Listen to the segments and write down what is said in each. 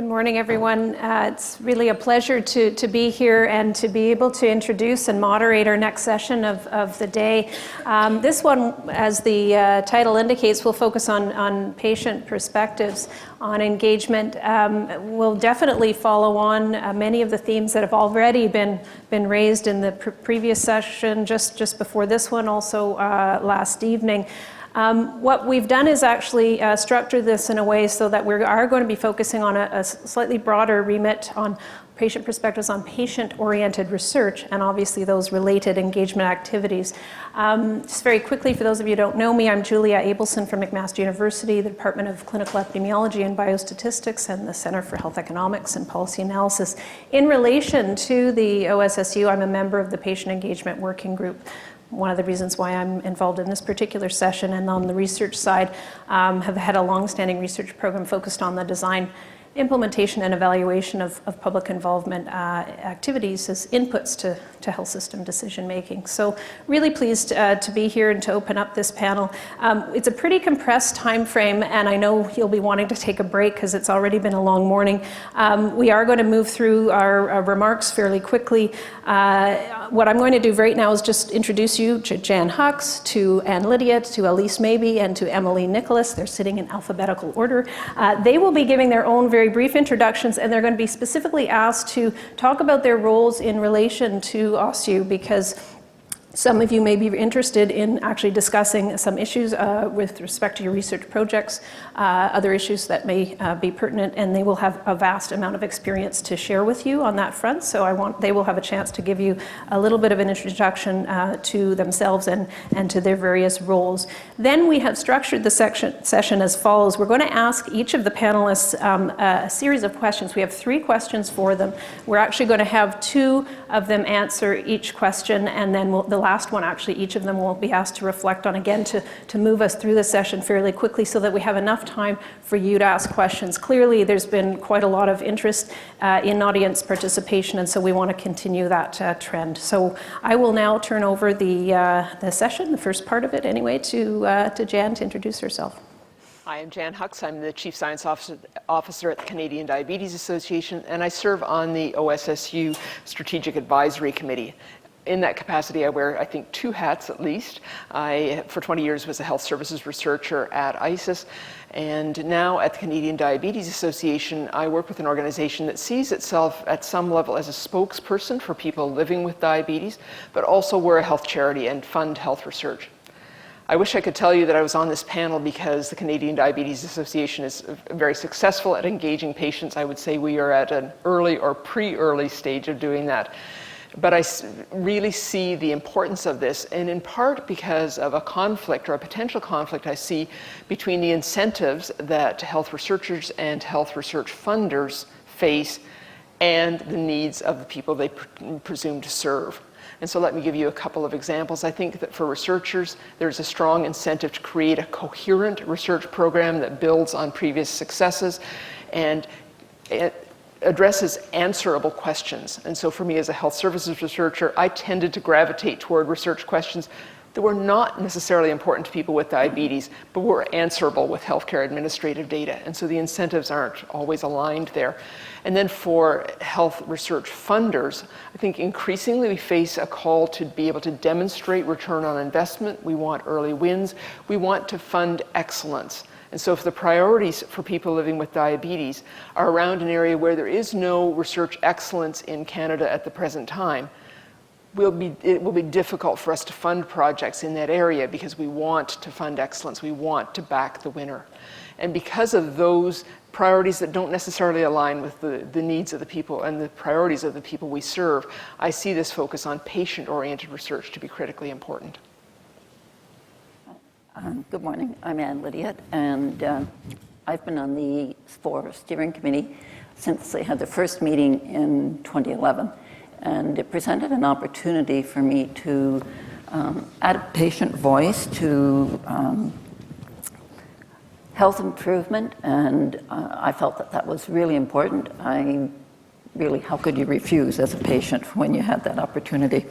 morning, everyone. It's really a pleasure to be here and to be able to introduce and moderate our next session of the day. This one, as the title indicates, will focus on patient perspectives on engagement. We'll definitely follow on many of the themes that have already been raised in the previous session, just before this one, also last evening. What we've done is actually structure this in a way so that we are going to be focusing on a slightly broader remit on patient perspectives on patient-oriented research and obviously those related engagement activities. Just very quickly, for those of you who don't know me, I'm Lyddiatt Abelson from McMaster University, the Department of Clinical Epidemiology and Biostatistics and the Center for Health Economics and Policy Analysis. In relation to the OSSU, I'm a member of the Patient Engagement Working Group. One of the reasons why I'm involved in this particular session, and on the research side, have had a long-standing research program focused on the design, implementation, and evaluation of public involvement activities as inputs to health system decision-making. So really pleased to be here and to open up this panel. It's a pretty compressed time frame, and I know you'll be wanting to take a break because it's already been a long morning. We are going to move through our remarks fairly quickly. What I'm going to do right now is just introduce you to Jan Huck, to Lyddiatt, to Elise Maybee, and to Emily Nicholas. They're sitting in alphabetical order. They will be giving their own very brief introductions, and they're going to be specifically asked to talk about their roles in relation to OSSU, because some of you may be interested in actually discussing some issues with respect to your research projects, other issues that may be pertinent, and they will have a vast amount of experience to share with you on that front. So they will have a chance to give you a little bit of an introduction to themselves and to their various roles. Then we have structured the session as follows. We're going to ask each of the panelists a series of questions. We have 3 questions for them. We're actually going to have 2 of them answer each question, and then the last one, actually, each of them will be asked to reflect on, again, to move us through the session fairly quickly so that we have enough time for you to ask questions. Clearly, there's been quite a lot of interest in audience participation, and so we want to continue that trend. So I will now turn over the session, the first part of it anyway, to Jan to introduce herself. Hi, I'm Jan Huck. I'm the Chief Science Officer at the Canadian Diabetes Association, and I serve on the OSSU Strategic Advisory Committee. In that capacity, I wear, I think, 2 hats at least. I, for 20 years, was a health services researcher at ISIS, and now at the Canadian Diabetes Association, I work with an organization that sees itself at some level as a spokesperson for people living with diabetes, but also we're a health charity and fund health research. I wish I could tell you that I was on this panel because the Canadian Diabetes Association is very successful at engaging patients. I would say we are at an early or pre-early stage of doing that. But I really see the importance of this, and in part because of a conflict or a potential conflict I see between the incentives that health researchers and health research funders face and the needs of the people they presume to serve. And so let me give you a couple of examples. I think that for researchers, there's a strong incentive to create a coherent research program that builds on previous successes and it addresses answerable questions. And so for me as a health services researcher, I tended to gravitate toward research questions that were not necessarily important to people with diabetes, but were answerable with healthcare administrative data. And so the incentives aren't always aligned there. And then for health research funders, I think increasingly we face a call to be able to demonstrate return on investment. We want early wins. We want to fund excellence. And so if the priorities for people living with diabetes are around an area where there is no research excellence in Canada at the present time, it will be difficult for us to fund projects in that area because we want to fund excellence. We want to back the winner. And because of those priorities that don't necessarily align with the needs of the people and the priorities of the people we serve, I see this focus on patient-oriented research to be critically important. Good morning, I'm Lydiate, and I've been on the SPOR steering committee since they had their first meeting in 2011, and it presented an opportunity for me to add a patient voice to health improvement, and I felt that that was really important. How could you refuse as a patient when you had that opportunity?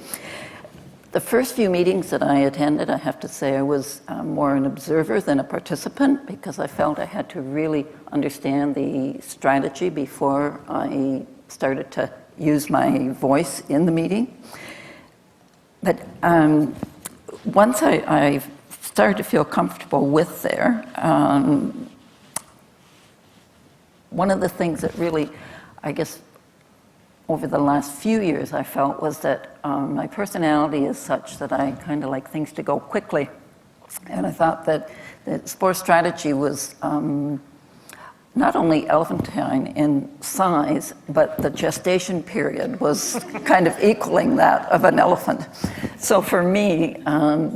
The first few meetings that I attended, I have to say I was more an observer than a participant because I felt I had to really understand the strategy before I started to use my voice in the meeting. But once I started to feel comfortable with there, one of the things that really, I guess, over the last few years I felt was that my personality is such that I kind of like things to go quickly. And I thought that the SPOR strategy was not only elephantine in size, but the gestation period was kind of equaling that of an elephant. So for me,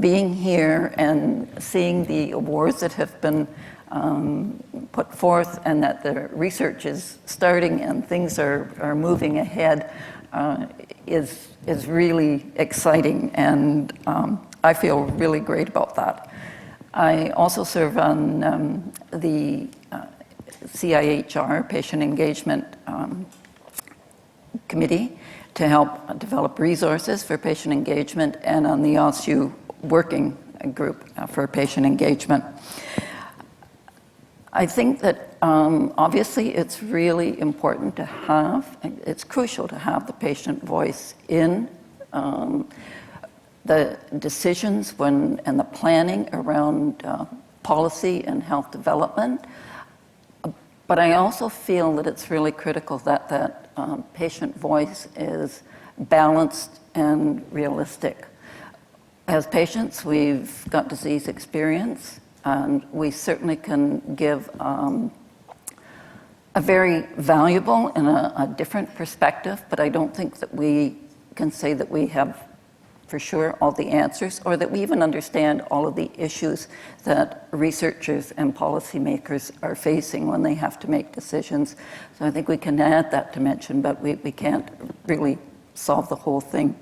being here and seeing the awards that have been put forth and that the research is starting and things are moving ahead is really exciting, and I feel really great about that. I also serve on the CIHR, Patient Engagement Committee, to help develop resources for patient engagement, and on the OSSU Working Group for patient engagement. I think that obviously it's really important to have, it's crucial to have the patient voice in the decisions and the planning around policy and health development. But I also feel that it's really critical that that patient voice is balanced and realistic. As patients, we've got disease experience, and we certainly can give a very valuable and a different perspective, but I don't think that we can say that we have for sure all the answers, or that we even understand all of the issues that researchers and policymakers are facing when they have to make decisions. So I think we can add that dimension, but we can't really solve the whole thing.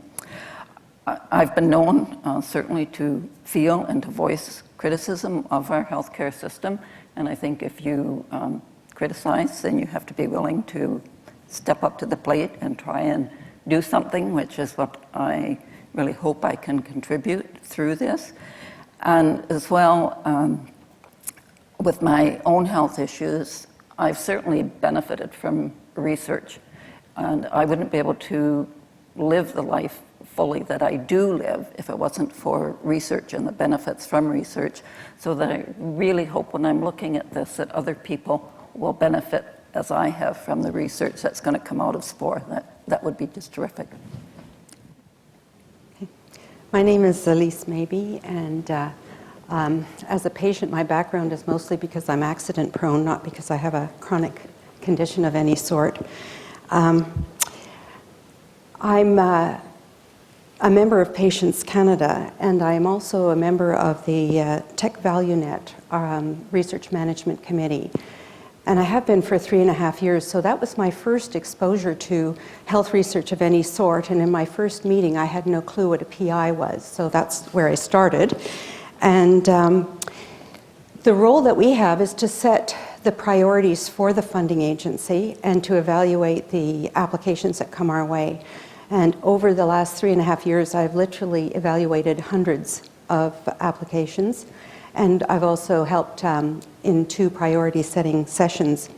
I've been known certainly to feel and to voice criticism of our healthcare system, and I think if you criticize, then you have to be willing to step up to the plate and try and do something, which is what I really hope I can contribute through this. And as well, with my own health issues, I've certainly benefited from research, and I wouldn't be able to live the life fully that I do live if it wasn't for research and the benefits from research, so that I really hope when I'm looking at this that other people will benefit as I have from the research that's going to come out of SPOR. That would be just terrific. My name is Elise Maybee, and as a patient, my background is mostly because I'm accident prone, not because I have a chronic condition of any sort. I'm a member of Patients Canada, and I am also a member of the Tech ValueNet Research Management Committee. And I have been for 3.5 years, so that was my first exposure to health research of any sort. And in my first meeting, I had no clue what a PI was, so that's where I started. And the role that we have is to set the priorities for the funding agency and to evaluate the applications that come our way. And over the last 3.5 years, I've literally evaluated hundreds of applications. And I've also helped in 2 priority setting sessions.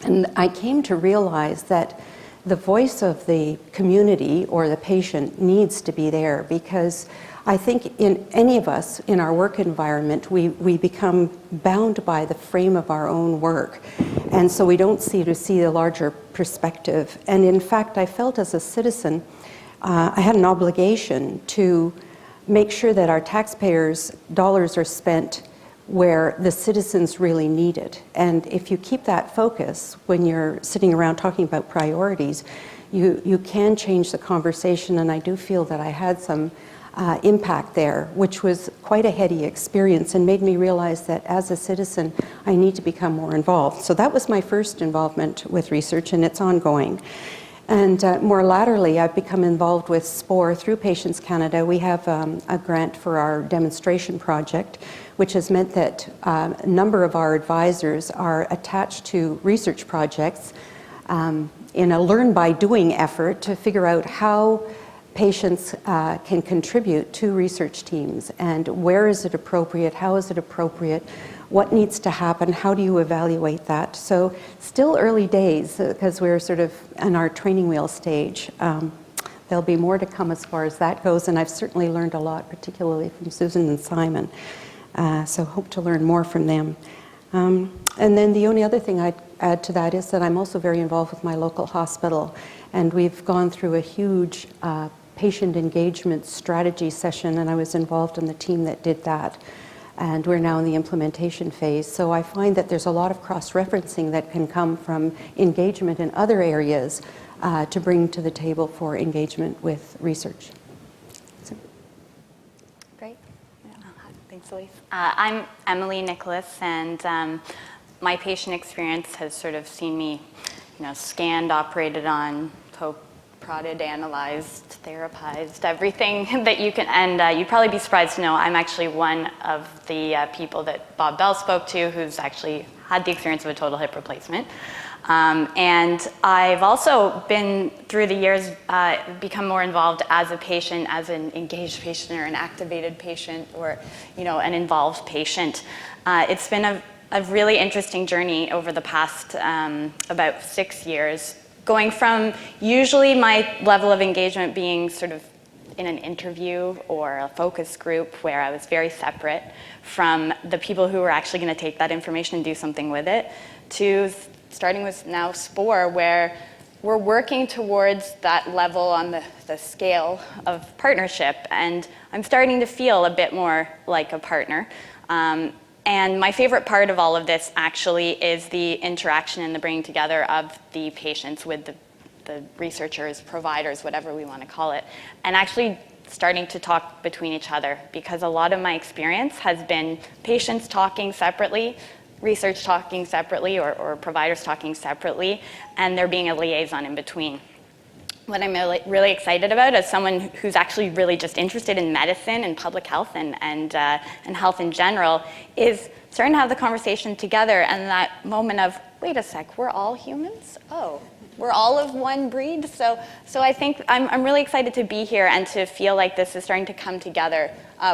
And I came to realize that the voice of the community or the patient needs to be there, because I think in any of us in our work environment, we become bound by the frame of our own work. And so we don't see the larger perspective. And in fact, I felt as a citizen, I had an obligation to make sure that our taxpayers' dollars are spent where the citizens really need it. And if you keep that focus when you're sitting around talking about priorities, you can change the conversation. And I do feel that I had some impact there, which was quite a heady experience and made me realize that as a citizen, I need to become more involved. So that was my first involvement with research, and it's ongoing. And more latterly, I've become involved with SPOR through Patients Canada. We have a grant for our demonstration project, which has meant that a number of our advisors are attached to research projects in a learn by doing effort to figure out how patients can contribute to research teams, and where is it appropriate, how is it appropriate, what needs to happen, how do you evaluate that? So still early days because we're sort of in our training wheel stage. There'll be more to come as far as that goes, and I've certainly learned a lot, particularly from Susan and Simon. So hope to learn more from them. And then the only other thing I'd add to that is that I'm also very involved with my local hospital, and we've gone through a huge patient engagement strategy session, and I was involved in the team that did that. And we're now in the implementation phase. So I find that there's a lot of cross-referencing that can come from engagement in other areas to bring to the table for engagement with research. So. Great. Thanks, Elise. I'm Emily Nicholas, and my patient experience has sort of seen me, scanned, operated on, poked, prodded, analyzed, therapized, everything that you can. And you'd probably be surprised to know I'm actually one of the people that Bob Bell spoke to who's actually had the experience of a total hip replacement. And I've also been, through the years, become more involved as a patient, as an engaged patient or an activated patient or, an involved patient. It's been a really interesting journey over the past about 6 years, going from usually my level of engagement being sort of in an interview or a focus group where I was very separate from the people who were actually going to take that information and do something with it, to starting with now SPOR, where we're working towards that level on the scale of partnership. And I'm starting to feel a bit more like a partner. And my favorite part of all of this actually is the interaction and the bringing together of the patients with the researchers, providers, whatever we want to call it, and actually starting to talk between each other, because a lot of my experience has been patients talking separately, research talking separately, or providers talking separately, and there being a liaison in between. What I'm really excited about as someone who's actually really just interested in medicine and public health and health in general is starting to have the conversation together, and that moment of, wait a sec, we're all humans? Oh, we're all of one breed? So I think I'm really excited to be here and to feel like this is starting to come together,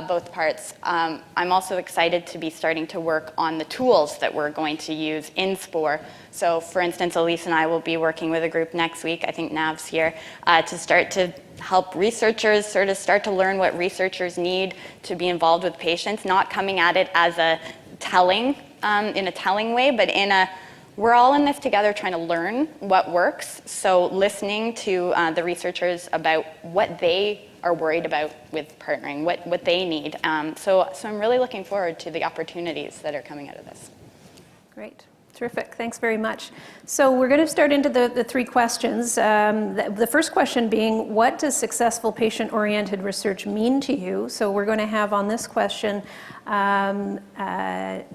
both parts. I'm also excited to be starting to work on the tools that we're going to use in SPOR. So for instance, Elise and I will be working with a group next week, I think Nav's here, to start to help researchers sort of start to learn what researchers need to be involved with patients, not coming at it as a telling, in a telling way, but in a, we're all in this together trying to learn what works. So listening to the researchers about what they are worried about with partnering, what they need. So I'm really looking forward to the opportunities that are coming out of this. Great. Terrific. Thanks very much. So we're going to start into the 3 questions. The first question being, what does successful patient-oriented research mean to you? So we're going to have on this question Jan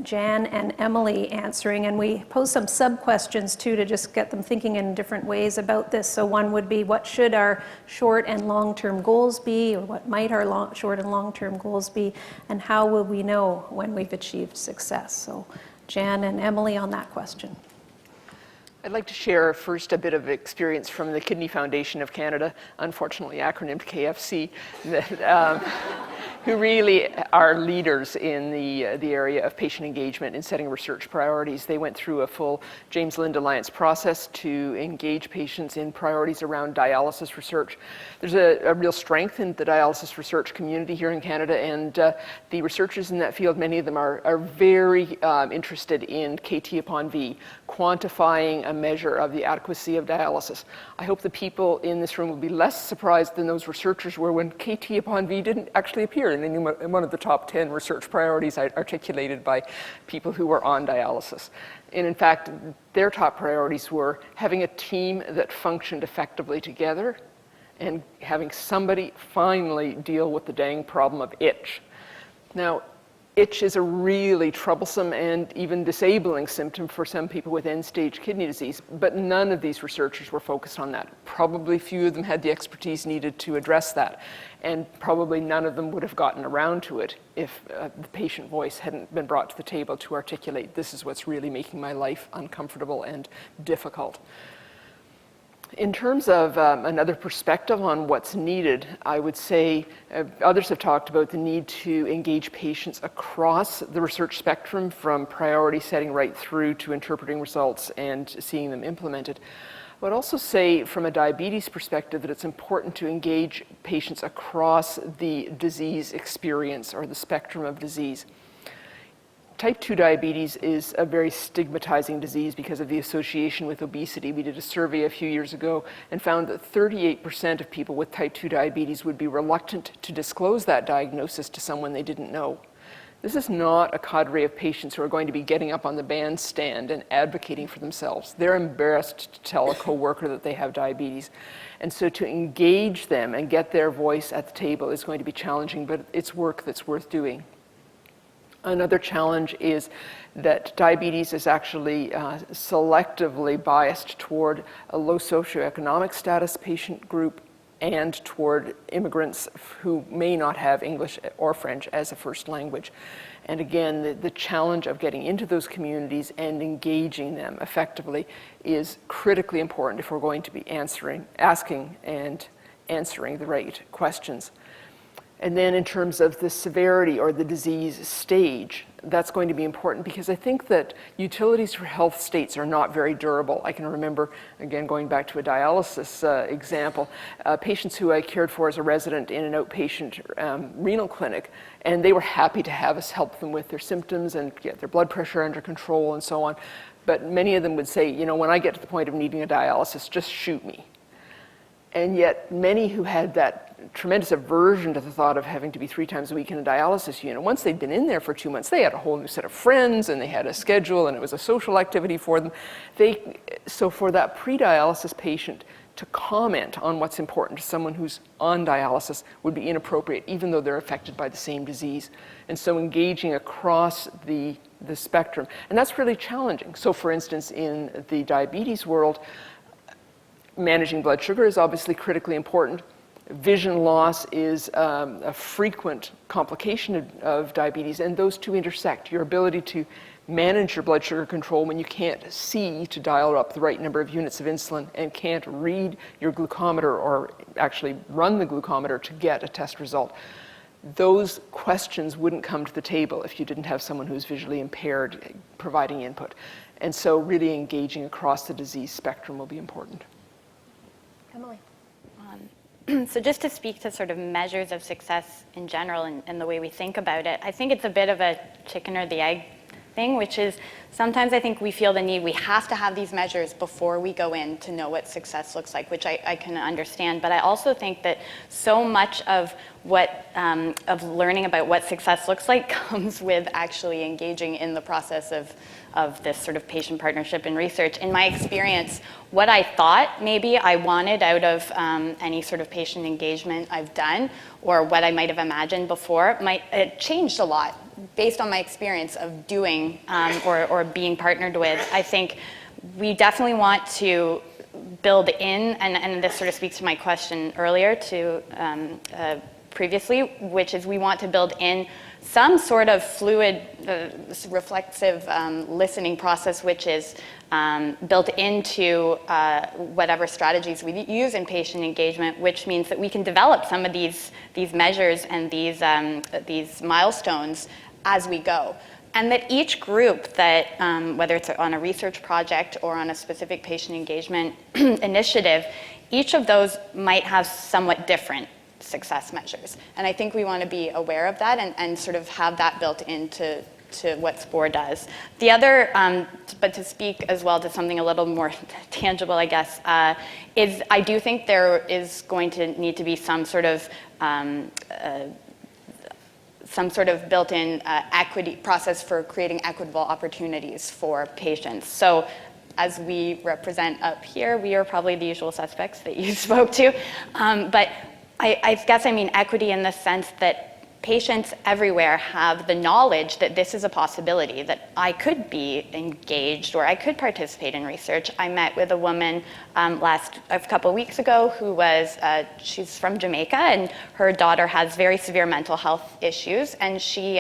and Emily answering, and we pose some sub-questions too to just get them thinking in different ways about this. So one would be, what should our short and long-term goals be, or what might our short and long-term goals be, and how will we know when we've achieved success? So Jan and Emily on that question. I'd like to share first a bit of experience from the Kidney Foundation of Canada, unfortunately acronymed KFC, that, who really are leaders in the area of patient engagement in setting research priorities. They went through a full James Lind Alliance process to engage patients in priorities around dialysis research. There's a real strength in the dialysis research community here in Canada, and the researchers in that field, many of them are very interested in KT upon V, quantifying a measure of the adequacy of dialysis. I hope the people in this room will be less surprised than those researchers were when KT upon V didn't actually appear in one of the top 10 research priorities articulated by people who were on dialysis. And in fact, their top priorities were having a team that functioned effectively together and having somebody finally deal with the dang problem of itch. Now, itch is a really troublesome and even disabling symptom for some people with end-stage kidney disease, but none of these researchers were focused on that. Probably few of them had the expertise needed to address that, and probably none of them would have gotten around to it if the patient voice hadn't been brought to the table to articulate, this is what's really making my life uncomfortable and difficult. In terms of another perspective on what's needed, I would say others have talked about the need to engage patients across the research spectrum, from priority setting right through to interpreting results and seeing them implemented. I would also say from a diabetes perspective that it's important to engage patients across the disease experience or the spectrum of disease. Type 2 diabetes is a very stigmatizing disease because of the association with obesity. We did a survey a few years ago and found that 38% of people with type 2 diabetes would be reluctant to disclose that diagnosis to someone they didn't know. This is not a cadre of patients who are going to be getting up on the bandstand and advocating for themselves. They're embarrassed to tell a coworker that they have diabetes. And so to engage them and get their voice at the table is going to be challenging, but it's work that's worth doing. Another challenge is that diabetes is actually selectively biased toward a low socioeconomic status patient group and toward immigrants who may not have English or French as a first language. And again, the challenge of getting into those communities and engaging them effectively is critically important if we're going to be asking and answering the right questions. And then in terms of the severity or the disease stage, that's going to be important because I think that utilities for health states are not very durable. I can remember, again, going back to a dialysis example, patients who I cared for as a resident in an outpatient renal clinic, and they were happy to have us help them with their symptoms and get their blood pressure under control and so on. But many of them would say, you know, when I get to the point of needing a dialysis, just shoot me. And yet many who had that tremendous aversion to the thought of having to be 3 times a week in a dialysis unit, once they'd been in there for 2 months, they had a whole new set of friends and they had a schedule and it was a social activity for them. So for that pre-dialysis patient to comment on what's important to someone who's on dialysis would be inappropriate, even though they're affected by the same disease. And so engaging across the spectrum, and that's really challenging. So for instance, in the diabetes world, managing blood sugar is obviously critically important. Vision loss is a frequent complication of diabetes, and those two intersect. Your ability to manage your blood sugar control when you can't see to dial up the right number of units of insulin and can't read your glucometer or actually run the glucometer to get a test result. Those questions wouldn't come to the table if you didn't have someone who's visually impaired providing input. And so really engaging across the disease spectrum will be important. Emily. So just to speak to sort of measures of success in general and the way we think about it, I think it's a bit of a chicken or the egg thing, which is sometimes I think we feel the need, we have to have these measures before we go in to know what success looks like, which I can understand. But I also think that so much of what, of learning about what success looks like comes with actually engaging in the process of this sort of patient partnership and research. In my experience, what I thought maybe I wanted out of any sort of patient engagement I've done, or what I might have imagined before, it changed a lot based on my experience of doing or being partnered with. I think we definitely want to build in, and this sort of speaks to my question earlier to previously, which is we want to build in some sort of fluid, reflexive listening process, which is built into whatever strategies we use in patient engagement, which means that we can develop some of these measures and these milestones as we go. And that each group that, whether it's on a research project or on a specific patient engagement initiative, each of those might have somewhat different success measures. And I think we want to be aware of that and sort of have that built into what SPOR does. The other, but to speak as well to something a little more tangible, I guess, is I do think there is going to need to be some sort of built-in equity process for creating equitable opportunities for patients. So as we represent up here, we are probably the usual suspects that you spoke to. But I guess I mean equity in the sense that patients everywhere have the knowledge that this is a possibility, that I could be engaged or I could participate in research. I met with a woman a couple of weeks ago who was, she's from Jamaica, and her daughter has very severe mental health issues, and she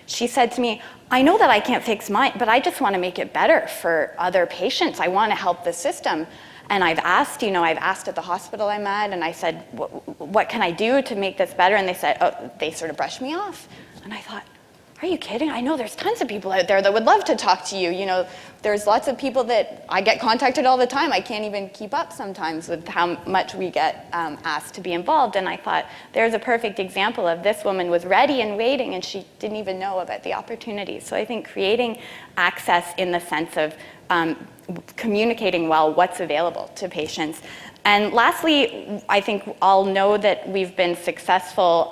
said to me, I know that I can't fix mine, but I just want to make it better for other patients. I want to help the system. And I've asked at the hospital I'm at, and I said, what can I do to make this better? And they said, oh, they sort of brushed me off. And I thought, are you kidding? I know there's tons of people out there that would love to talk to you. You know, there's lots of people that I get contacted all the time. I can't even keep up sometimes with how much we get asked to be involved. And I thought, there's a perfect example of this woman was ready and waiting, and she didn't even know about the opportunities. So I think creating access in the sense of communicating well what's available to patients. And lastly, I think I'll know that we've been successful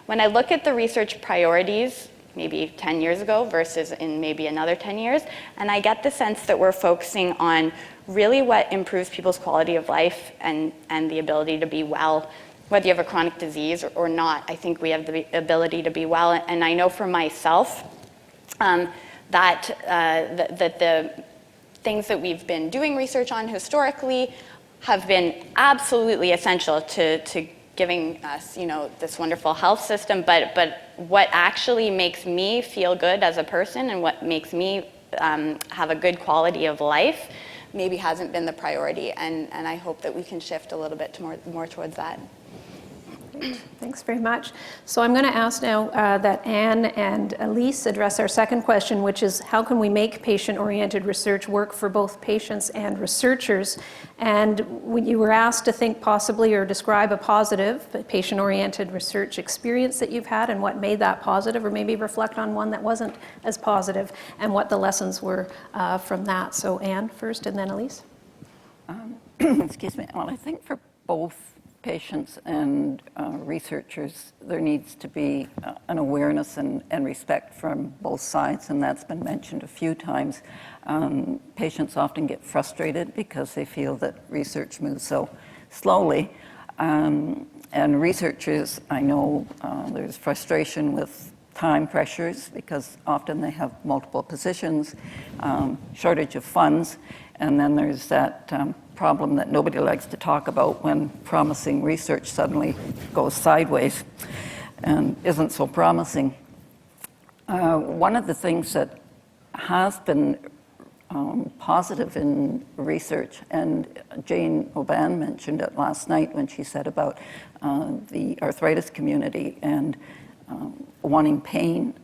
when I look at the research priorities maybe 10 years ago versus in maybe another 10 years, and I get the sense that we're focusing on really what improves people's quality of life and the ability to be well, whether you have a chronic disease or not. I think we have the ability to be well, and I know for myself that the things that we've been doing research on historically have been absolutely essential to giving us, this wonderful health system, but what actually makes me feel good as a person and what makes me have a good quality of life maybe hasn't been the priority, and I hope that we can shift a little bit more towards that. Thanks very much. So I'm going to ask now that Anne and Elise address our second question, which is how can we make patient-oriented research work for both patients and researchers? And you were asked to think possibly or describe a positive patient-oriented research experience that you've had and what made that positive, or maybe reflect on one that wasn't as positive and what the lessons were from that. So Anne first and then Elise. Excuse me. Well, I think for both patients and researchers, there needs to be an awareness and respect from both sides, and that's been mentioned a few times. Patients often get frustrated because they feel that research moves so slowly, and researchers, I know there's frustration with time pressures because often they have multiple positions, shortage of funds, and then there's that problem that nobody likes to talk about when promising research suddenly goes sideways and isn't so promising. One of the things that has been positive in research, and Jane Oban mentioned it last night when she said about the arthritis community and wanting pain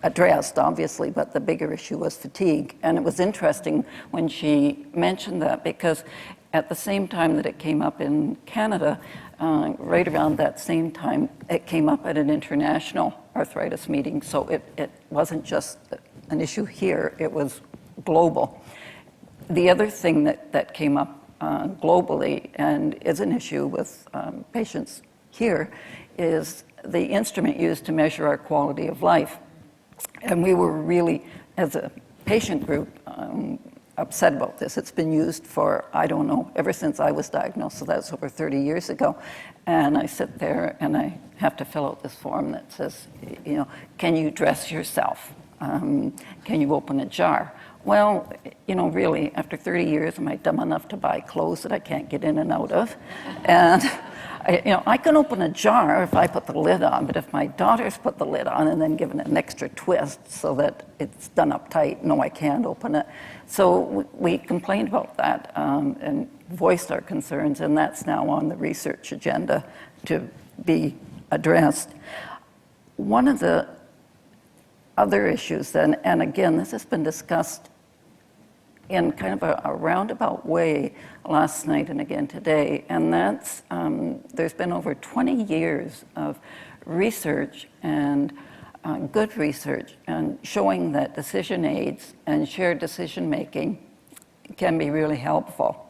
addressed, obviously, but the bigger issue was fatigue. And it was interesting when she mentioned that, because at the same time that it came up in Canada, right around that same time, it came up at an international arthritis meeting. So it wasn't just an issue here, it was global. The other thing that came up globally and is an issue with patients here is the instrument used to measure our quality of life. And we were really, as a patient group, upset about this. It's been used for, I don't know, ever since I was diagnosed, so that's over 30 years ago. And I sit there and I have to fill out this form that says, can you dress yourself? Can you open a jar? Well, really, after 30 years, am I dumb enough to buy clothes that I can't get in and out of? And I can open a jar if I put the lid on, but if my daughter's put the lid on and then given it an extra twist so that it's done up tight, no, I can't open it. So we complained about that and voiced our concerns, and that's now on the research agenda to be addressed. One of the other issues then, and again, this has been discussed in kind of a roundabout way last night and again today, and that's there's been over 20 years of research and good research and showing that decision aids and shared decision making can be really helpful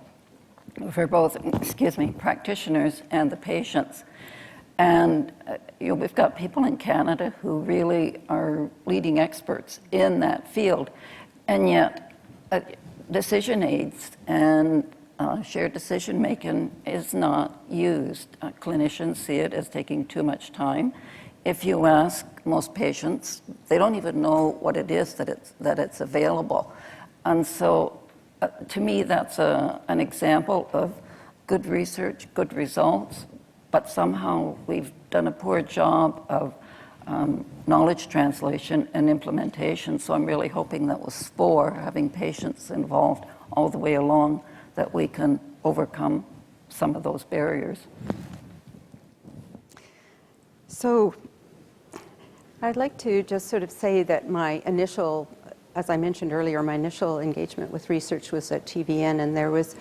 for both, practitioners and the patients. And we've got people in Canada who really are leading experts in that field, and yet decision aids and shared decision making is not used. Clinicians see it as taking too much time. If you ask most patients, they don't even know what it is that it's available. And so to me, that's an example of good research, good results, but somehow we've done a poor job of knowledge translation and implementation. So I'm really hoping that with SPOR, having patients involved all the way along that we can overcome some of those barriers? So I'd like to just sort of say that my initial, as I mentioned earlier, my initial engagement with research was at TVN, and there was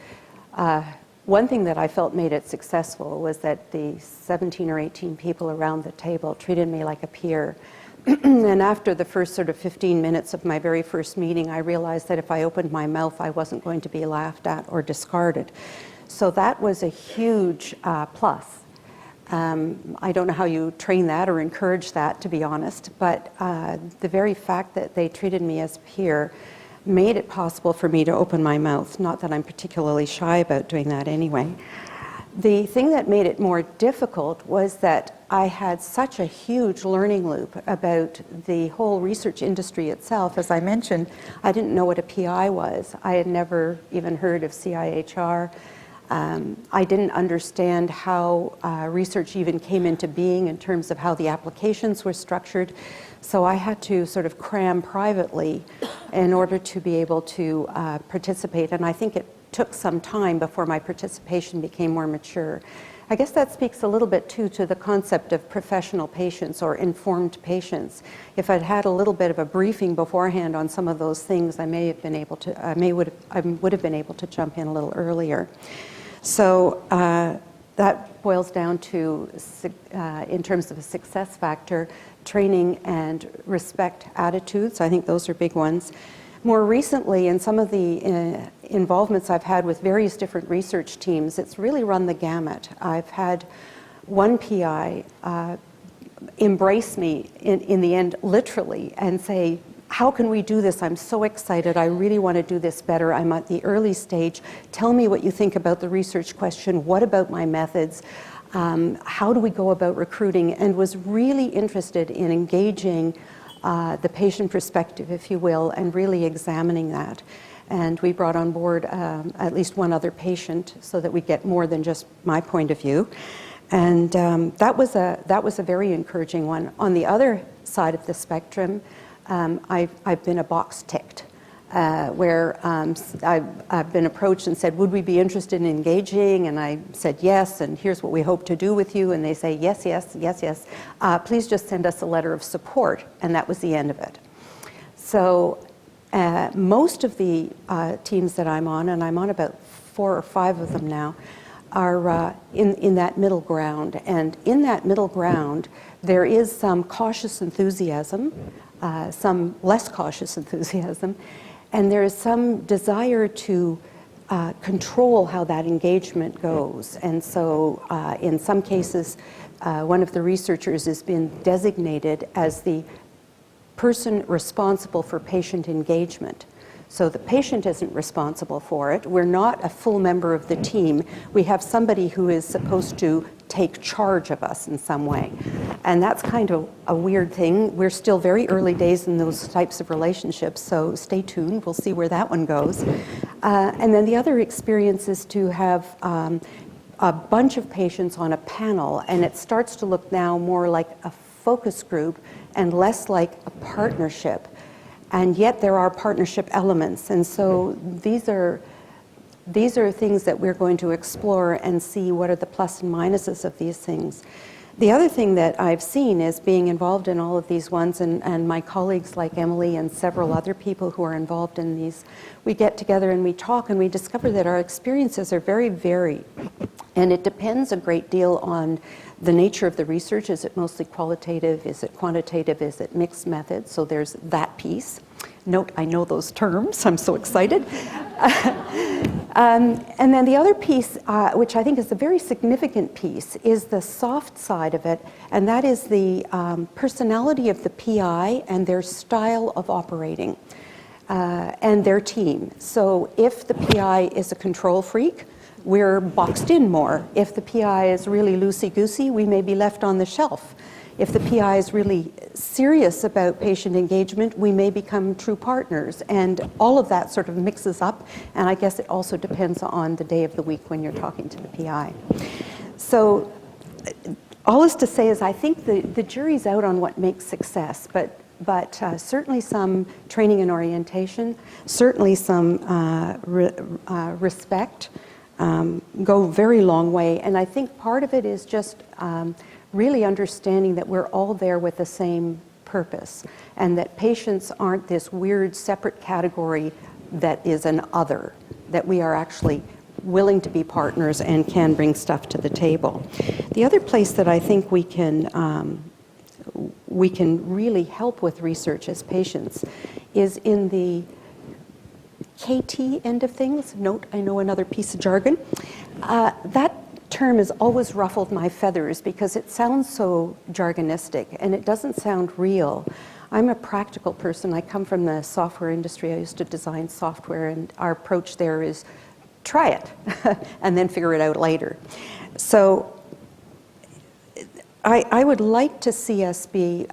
one thing that I felt made it successful was that the 17 or 18 people around the table treated me like a peer. And after the first sort of 15 minutes of my very first meeting, I realized that if I opened my mouth, I wasn't going to be laughed at or discarded. So that was a huge plus. I don't know how you train that or encourage that, to be honest, but the very fact that they treated me as peer made it possible for me to open my mouth. Not that I'm particularly shy about doing that anyway. The thing that made it more difficult was that I had such a huge learning loop about the whole research industry itself. As I mentioned, I didn't know what a PI was. I had never even heard of CIHR. I didn't understand how research even came into being in terms of how the applications were structured. So I had to sort of cram privately in order to be able to participate. And I think it took some time before my participation became more mature. I guess that speaks a little bit too to the concept of professional patients or informed patients. If I'd had a little bit of a briefing beforehand on some of those things, I may have been able to, I would have been able to jump in a little earlier. So that boils down to, in terms of a success factor, training and respect attitudes. I think those are big ones. More recently, in some of the involvements I've had with various different research teams, it's really run the gamut. I've had one PI embrace me in the end, literally, and say, how can we do this? I'm so excited. I really want to do this better. I'm at the early stage. Tell me what you think about the research question. What about my methods? How do we go about recruiting? And was really interested in engaging the patient perspective, if you will, and really examining that. And we brought on board at least one other patient so that we get more than just my point of view. And that was a very encouraging one. On the other side of the spectrum, I've been a box ticked, where I've been approached and said, would we be interested in engaging? And I said yes, and here's what we hope to do with you. And they say, yes, yes, yes, yes. Please just send us a letter of support. And that was the end of it. So most of the teams that I'm on, and I'm on about 4 or 5 of them now, are in that middle ground. And in that middle ground, there is some cautious enthusiasm, some less cautious enthusiasm, and there is some desire to control how that engagement goes. And so in some cases, one of the researchers has been designated as the person responsible for patient engagement. So the patient isn't responsible for it. We're not a full member of the team. We have somebody who is supposed to take charge of us in some way. And that's kind of a weird thing. We're still very early days in those types of relationships, so stay tuned. We'll see where that one goes. And then the other experience is to have a bunch of patients on a panel, and it starts to look now more like a focus group and less like a partnership. And yet there are partnership elements. And so these are things that we're going to explore and see what are the plus and minuses of these things. The other thing that I've seen is being involved in all of these ones, and my colleagues like Emily and several other people who are involved in these, we get together and we talk and we discover that our experiences are very varied. And it depends a great deal on the nature of the research. Is it mostly qualitative? Is it quantitative? Is it mixed methods? So there's that piece. Note, I know those terms. I'm so excited. And then the other piece, which I think is a very significant piece, is the soft side of it, and that is the personality of the PI and their style of operating and their team. So if the PI is a control freak, we're boxed in more. If the PI is really loosey-goosey, we may be left on the shelf. If the PI is really serious about patient engagement, we may become true partners. And all of that sort of mixes up. And I guess it also depends on the day of the week when you're talking to the PI. So all is to say is I think the jury's out on what makes success. But but certainly some training and orientation, certainly some respect go a very long way. And I think part of it is just really understanding that we're all there with the same purpose, and that patients aren't this weird separate category that is an other, that we are actually willing to be partners and can bring stuff to the table. The other place that I think we can really help with research as patients is in the KT end of things. Note, I know another piece of jargon. That term has always ruffled my feathers because it sounds so jargonistic and it doesn't sound real. I'm a practical person. I come from the software industry. I used to design software, and our approach there is try it and then figure it out later. So I would like to see us be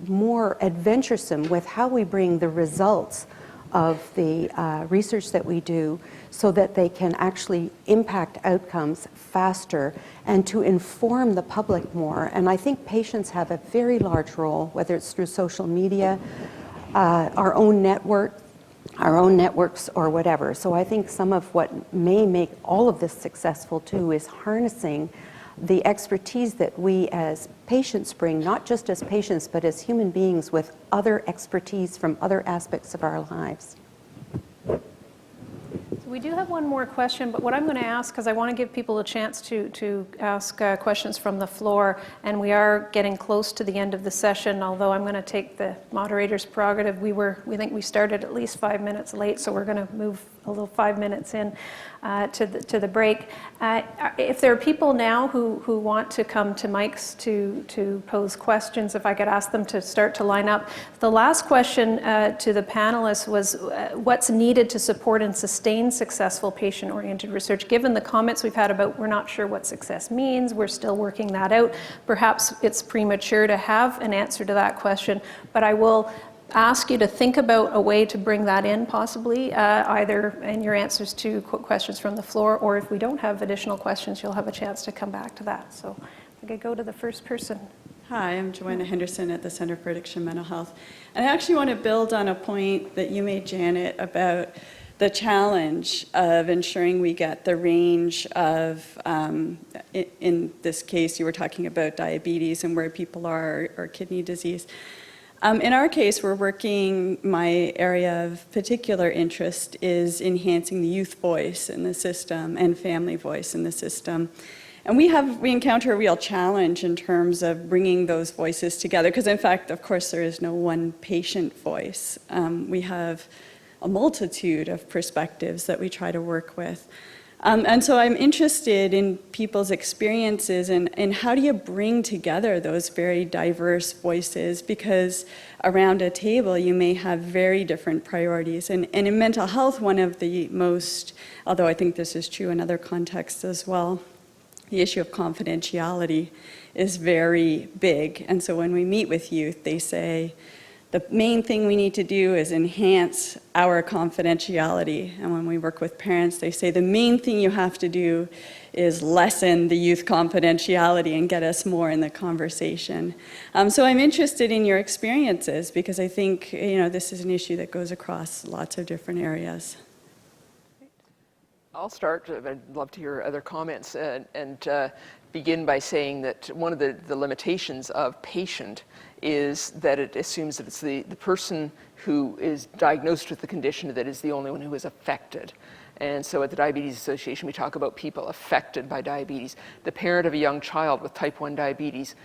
more adventuresome with how we bring the results of the research that we do so that they can actually impact outcomes faster and to inform the public more. And I think patients have a very large role, whether it's through social media, our own networks or whatever. So I think some of what may make all of this successful too is harnessing the expertise that we as patients bring, not just as patients, but as human beings with other expertise from other aspects of our lives. We do have one more question, but what I'm going to ask, because I want to give people a chance to ask questions from the floor, and we are getting close to the end of the session, although I'm going to take the moderator's prerogative. We think we started at least 5 minutes late, so we're going to move a little 5 minutes in to the break. If there are people now who want to come to mics to pose questions, if I could ask them to start to line up. The last question to the panelists was what's needed to support and sustain successful patient-oriented research? Given the comments we've had about we're not sure what success means, we're still working that out, perhaps it's premature to have an answer to that question, but I will ask you to think about a way to bring that in possibly, either in your answers to questions from the floor, or if we don't have additional questions, you'll have a chance to come back to that. So I could go to the first person. Hi, I'm Joanna Henderson at the Center for Addiction Mental Health. And I actually want to build on a point that you made, Janet, about the challenge of ensuring we get the range of, in this case, you were talking about diabetes and where people are, or kidney disease. In our case, we're working, my area of particular interest is enhancing the youth voice in the system and family voice in the system. And we encounter a real challenge in terms of bringing those voices together, because in fact, of course, there is no one patient voice. We have a multitude of perspectives that we try to work with. And so I'm interested in people's experiences and how do you bring together those very diverse voices, because around a table you may have very different priorities. And in mental health, one of the most, although I think this is true in other contexts as well, the issue of confidentiality is very big. And so when we meet with youth, they say, the main thing we need to do is enhance our confidentiality. And when we work with parents, they say the main thing you have to do is lessen the youth confidentiality and get us more in the conversation. So I'm interested in your experiences because I think this is an issue that goes across lots of different areas. I'll start. I'd love to hear other comments and begin by saying that one of the limitations of patient is that it assumes that it's the person who is diagnosed with the condition that is the only one who is affected. And so at the Diabetes Association, we talk about people affected by diabetes. The parent of a young child with type 1 diabetes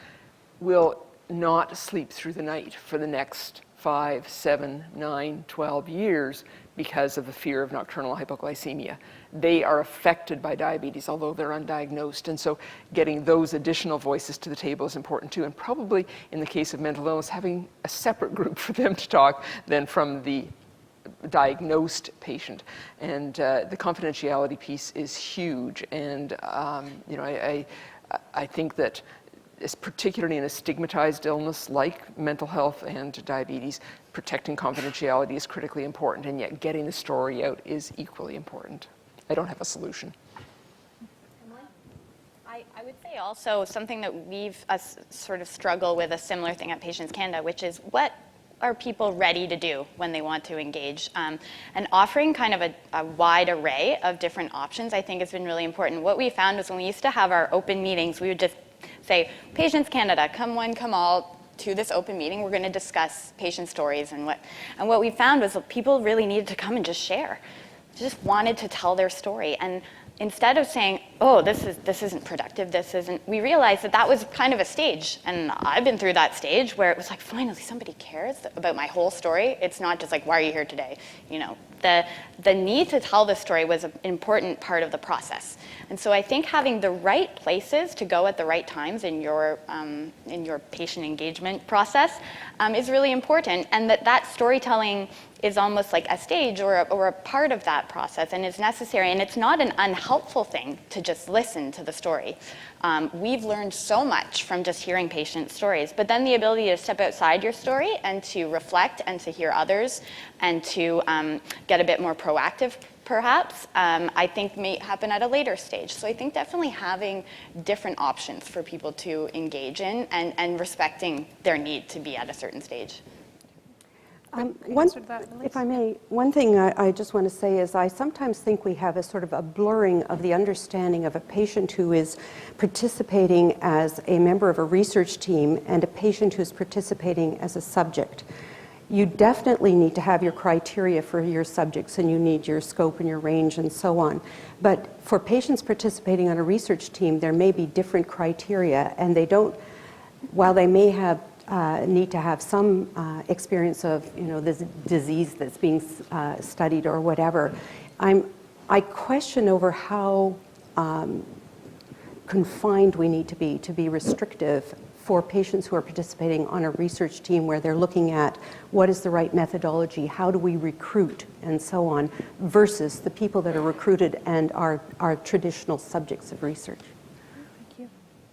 will not sleep through the night for the next 5, 7, 9, 12 years because of the fear of nocturnal hypoglycemia. They are affected by diabetes, although they're undiagnosed. And so getting those additional voices to the table is important too. And probably in the case of mental illness, having a separate group for them to talk than from the diagnosed patient. And the confidentiality piece is huge. And I think that particularly in a stigmatized illness like mental health and diabetes, protecting confidentiality is critically important, and yet getting the story out is equally important. I don't have a solution. Emily? I would say also something that we've sort of struggle with, a similar thing at Patients Canada, which is what are people ready to do when they want to engage? And offering kind of a wide array of different options, I think, has been really important. What we found was when we used to have our open meetings, we would just say, Patients Canada, come one, come all, to this open meeting. We're going to discuss patient stories and what we found was that people really needed to come and just share. Just wanted to tell their story. And instead of saying, oh, this isn't productive, we realized that was kind of a stage. And I've been through that stage where it was like, finally, somebody cares about my whole story. It's not just like, why are you here today? You know, the need to tell the story was an important part of the process. And so I think having the right places to go at the right times in your patient engagement process is really important. And that storytelling is almost like a stage or a part of that process and is necessary. And it's not an unhelpful thing to just listen to the story. We've learned so much from just hearing patient stories, but then the ability to step outside your story and to reflect and to hear others and to get a bit more proactive, perhaps, I think may happen at a later stage. So I think definitely having different options for people to engage in and respecting their need to be at a certain stage. If I may, one thing I just want to say is I sometimes think we have a sort of a blurring of the understanding of a patient who is participating as a member of a research team and a patient who's participating as a subject. You definitely need to have your criteria for your subjects, and you need your scope and your range and so on. But for patients participating on a research team, there may be different criteria, and they don't, while they may have need to have some experience of, this disease that's being studied or whatever. I question over how confined we need to be restrictive for patients who are participating on a research team where they're looking at what is the right methodology, how do we recruit, and so on, versus the people that are recruited and are traditional subjects of research. Thank you.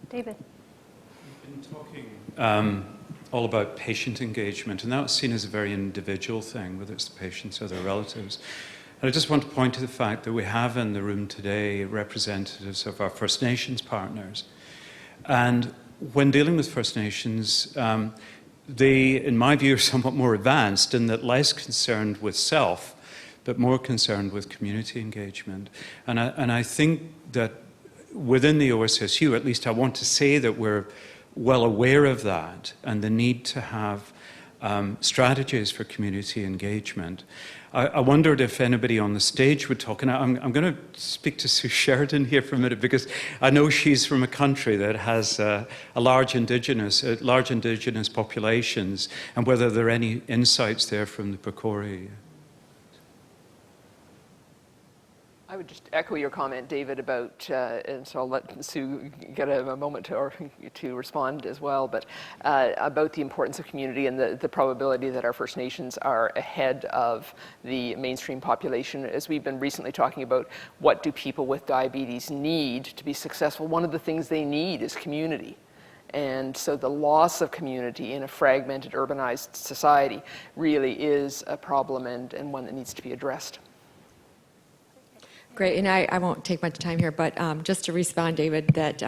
David. We've been talking all about patient engagement, and that's seen as a very individual thing, whether it's the patients or their relatives. And I just want to point to the fact that we have in the room today representatives of our First Nations partners. And when dealing with First Nations, they, in my view, are somewhat more advanced in that less concerned with self, but more concerned with community engagement. And I think that within the OSSU, at least I want to say that we're well aware of that and the need to have strategies for community engagement. I wondered if anybody on the stage would talk, and I'm going to speak to Sue Sheridan here for a minute because I know she's from a country that has large indigenous populations, and whether there are any insights there from the PCORI. I would just echo your comment, David, about, and so I'll let Sue get a moment to respond as well, but about the importance of community and the probability that our First Nations are ahead of the mainstream population. As we've been recently talking about, what do people with diabetes need to be successful? One of the things they need is community. And so the loss of community in a fragmented, urbanized society really is a problem and one that needs to be addressed. Great, and I won't take much time here, but just to respond, David, that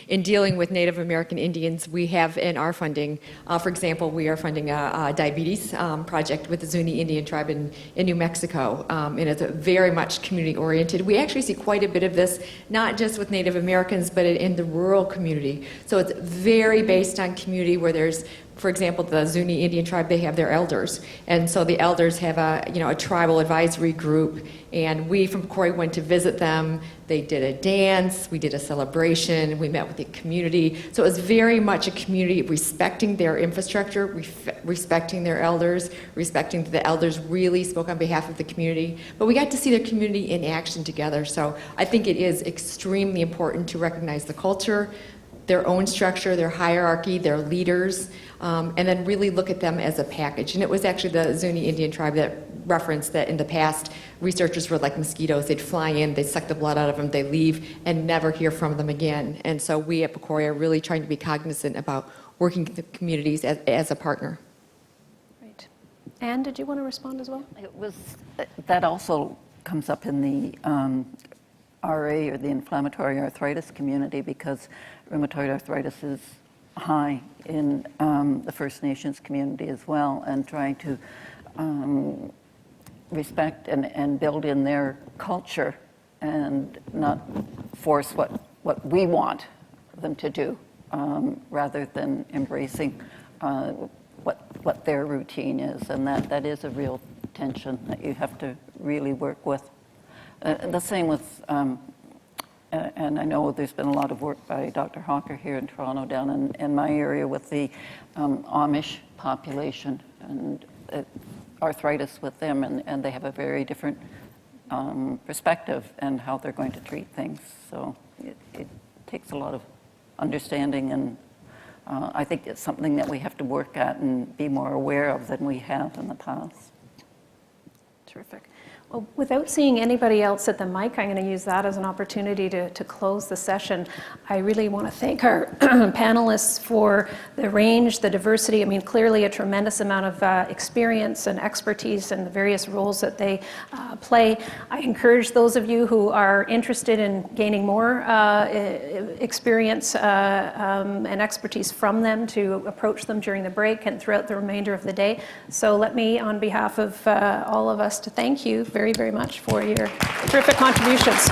in dealing with Native American Indians, we have in our funding, for example, we are funding a diabetes project with the Zuni Indian tribe in New Mexico, and it's very much community-oriented. We actually see quite a bit of this, not just with Native Americans, but in the rural community. So it's very based on community where there's, for example, the Zuni Indian tribe, they have their elders. And so the elders have a tribal advisory group, and we from PCORI went to visit them. They did a dance, we did a celebration, we met with the community. So it was very much a community respecting their infrastructure, respecting their elders, respecting that the elders really spoke on behalf of the community. But we got to see their community in action together. So I think it is extremely important to recognize the culture, their own structure, their hierarchy, their leaders, and then really look at them as a package. And it was actually the Zuni Indian tribe that referenced that in the past, researchers were like mosquitoes. They'd fly in, they'd suck the blood out of them, they leave, and never hear from them again. And so we at PCORI are really trying to be cognizant about working with the communities as a partner. Right. Anne, did you want to respond as well? That also comes up in the RA, or the inflammatory arthritis community, because rheumatoid arthritis is high in the First Nations community as well, and trying to respect and build in their culture and not force what we want them to do, rather than embracing what their routine is. And that is a real tension that you have to really work with. The same with, and I know there's been a lot of work by Dr. Hawker here in Toronto, down in my area with the Amish population and arthritis with them, and they have a very different perspective and how they're going to treat things. So it takes a lot of understanding, and I think it's something that we have to work at and be more aware of than we have in the past. Terrific. Well, without seeing anybody else at the mic, I'm going to use that as an opportunity to close the session. I really want to thank our panelists for the range, the diversity. I mean, clearly a tremendous amount of experience and expertise in the various roles that they play. I encourage those of you who are interested in gaining more experience and expertise from them to approach them during the break and throughout the remainder of the day. So let me, on behalf of all of us, to thank you very, very much for your terrific contributions.